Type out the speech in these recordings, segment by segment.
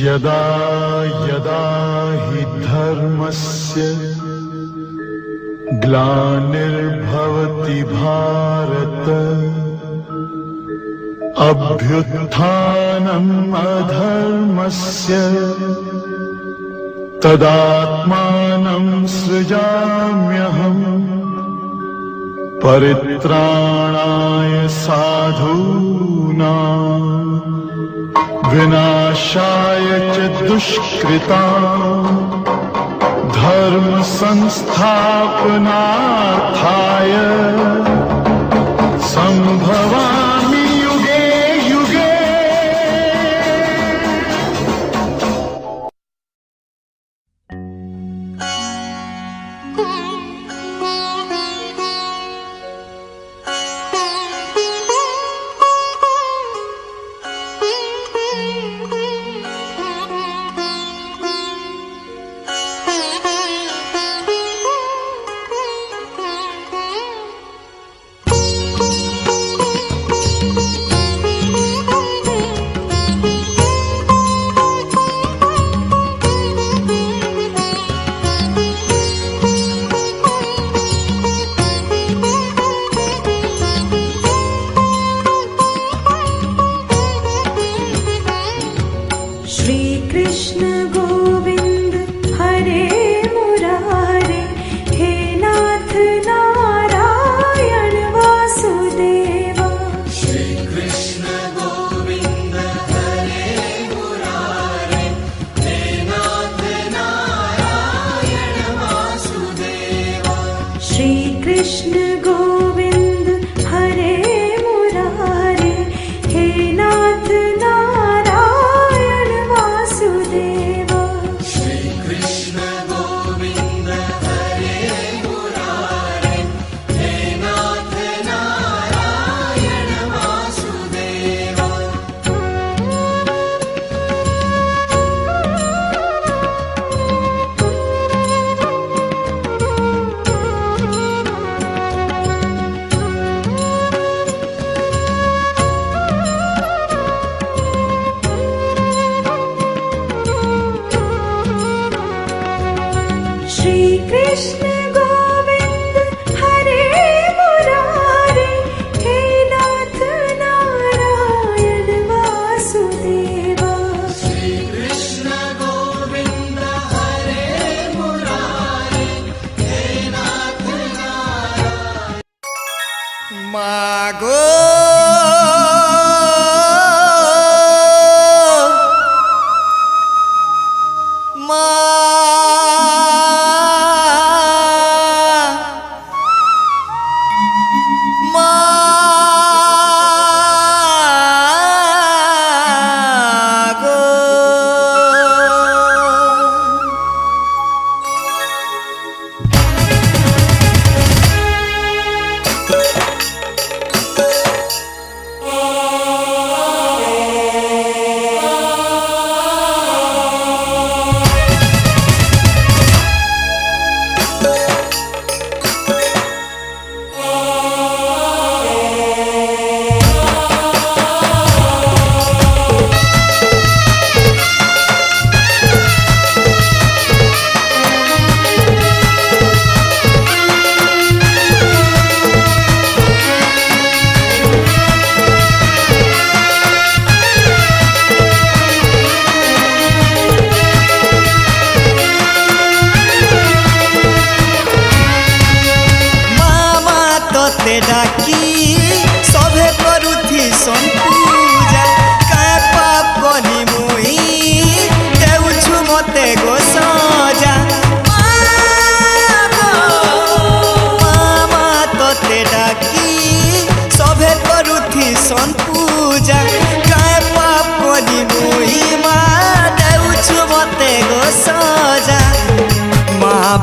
यदा यदा हि धर्मस्य ग्लानिर्भवति भारत अभ्युत्थानम् अधर्मस्य तदात्मानं सृजाम्यहम् परित्राणाय साधूनां विनाशाय च दुष्कृताम् धर्म संस्थापनार्थाय संभवामि युगे युगे।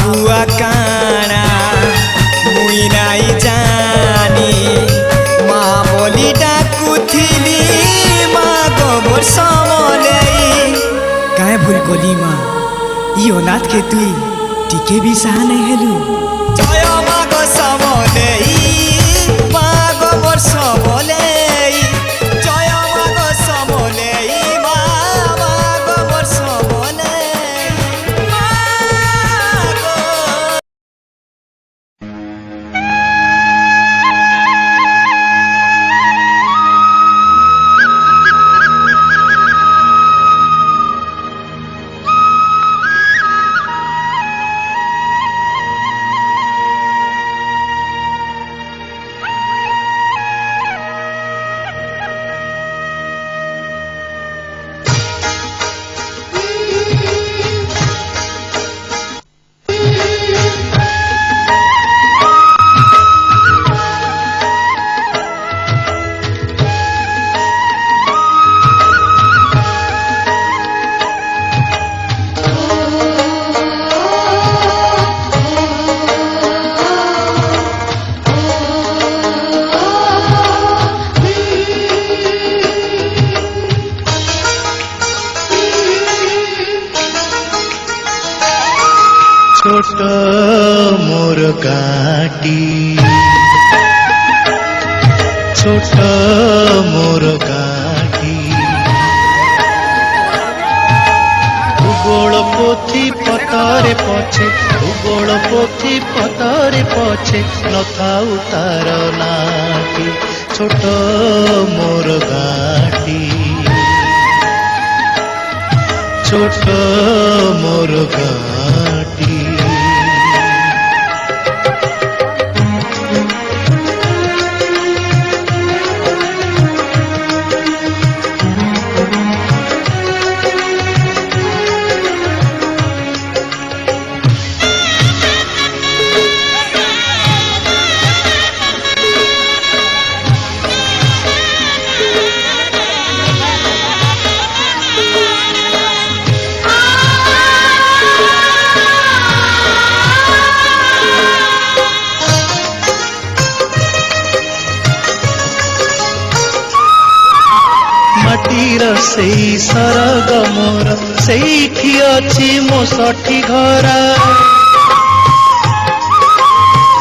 बुआ काना मुई नाई जानी माँ बोली डाकुथिली माँ गोबर समलेई काहे भूल गोली माँ ई औलाद के तुई टिके भी सहा नहीं हेलु जय माँ गो समलेई माँ गोबर समलेई जय माँ गो समलेई माँ गोबर गाटी छोट मोर गाटी भूगोल पोथी पतरे पछे भूगोल पोथी पतरे पछे नथाउ तार नाटी छोट मोर गाटी छोट मोर गाटी माटीर सेई सरग मोर सेठी अछि मो सठी घरा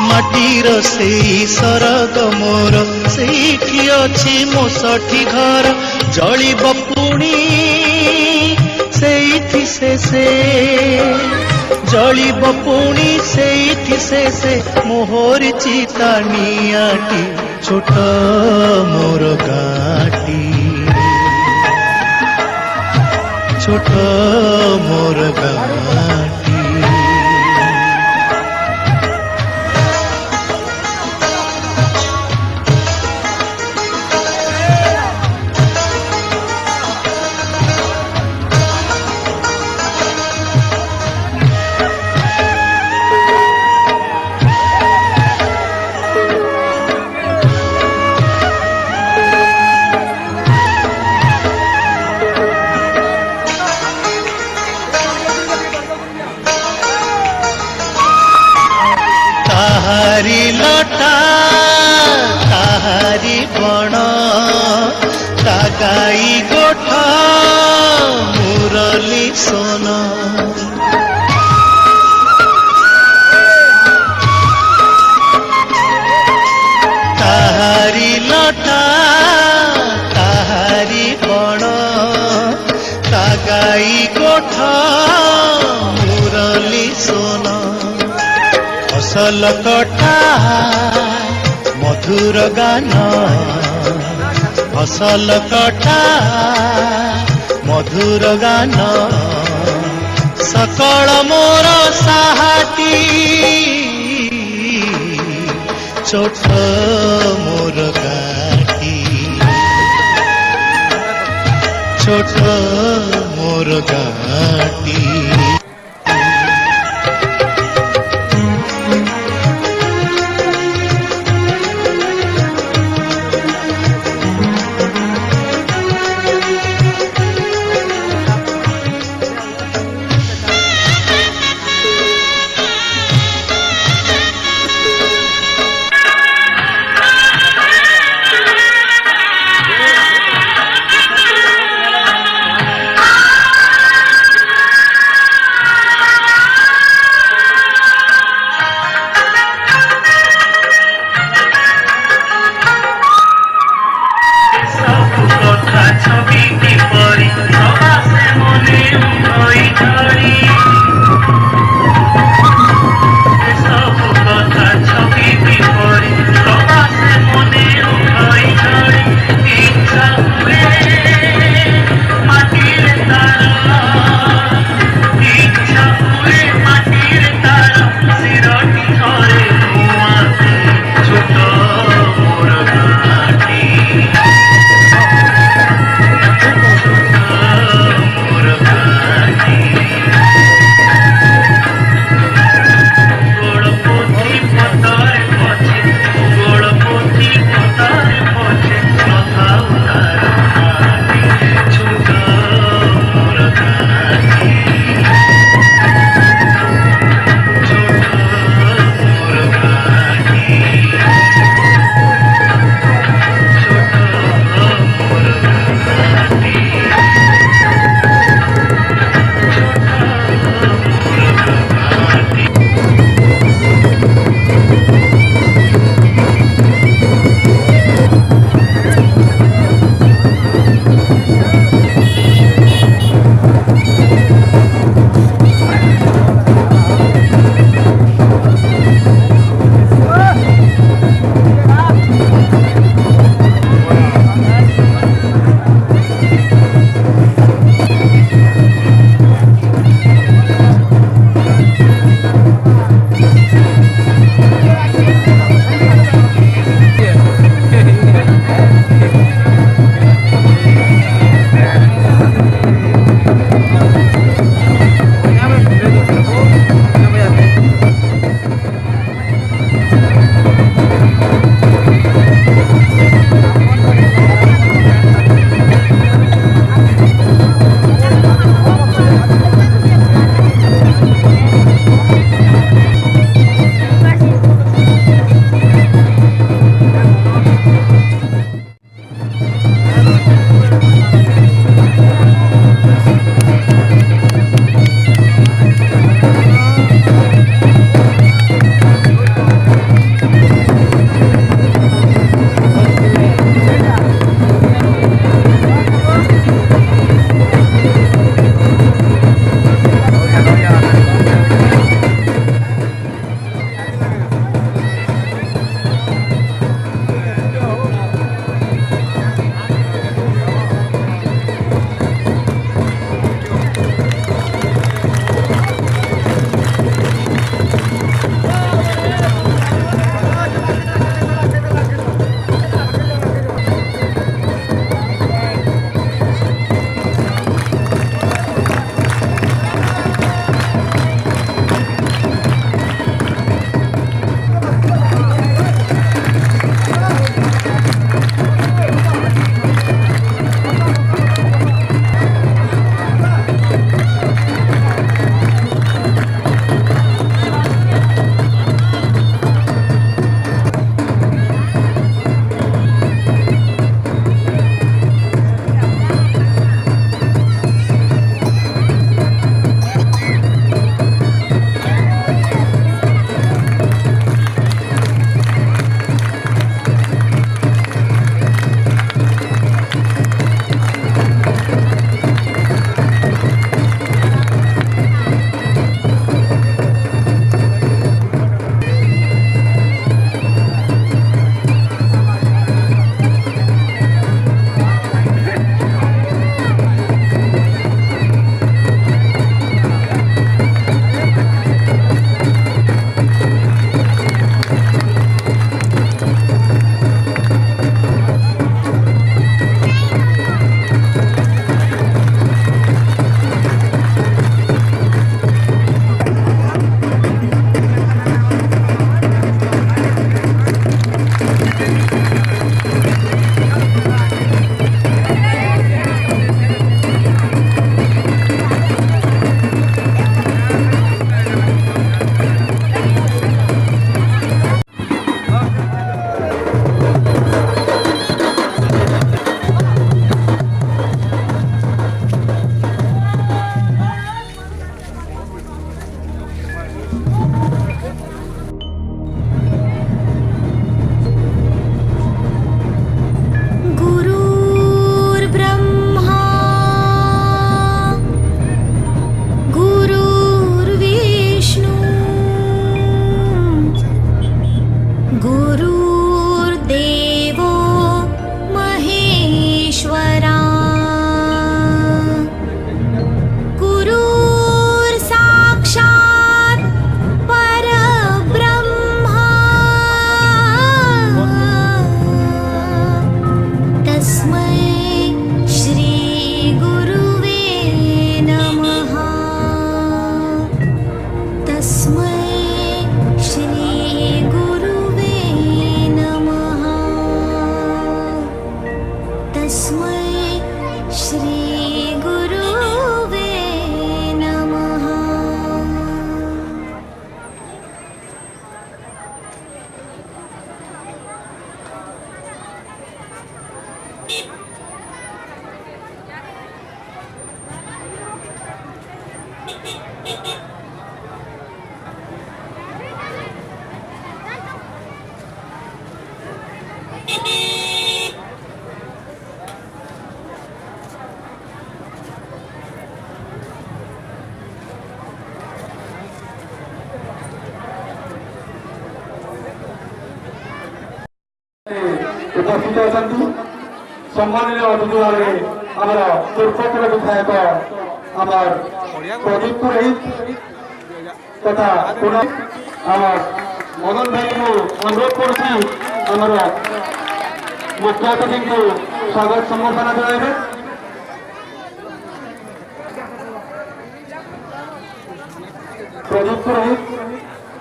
माटीर सेई सरग मोर सेठी अछि मो सठी घर जलिब पुणी सेठी से जलिब पुणी सेठी से मोहर चिता नियाटी छोट मोर गाटी छोट मोर गाटी ताहारी लटा ताहारी बण तागाई गोठा मुरली सोन ताहारी लटा ताहारी बण तागाई गोठा मुरली सोन फसल कटा मधुर गान फसल कटा मधुर गान सकल मोर साहाटी छोट मोर गाटी छोट मोर गाटी उपस्थित अछंती सम्मानित अतिथि भावे आमर पूर्वोत्तर विधायक आमर प्रदीप पुरोहित तथा आमर मदन भाई को अनुरोध कर मुख्य अतिथि को स्वागत सम्बर्धना जनाइबे। प्रदीप पुरोहित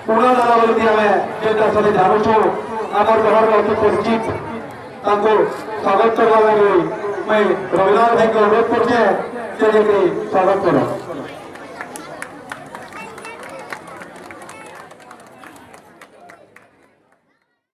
पुनः दादा बोली आम जेटा सब जानूँ आमर घर अति परिचित स्वागत करने मैं रविलाल भाई को अनुरोध कर स्वागत कर।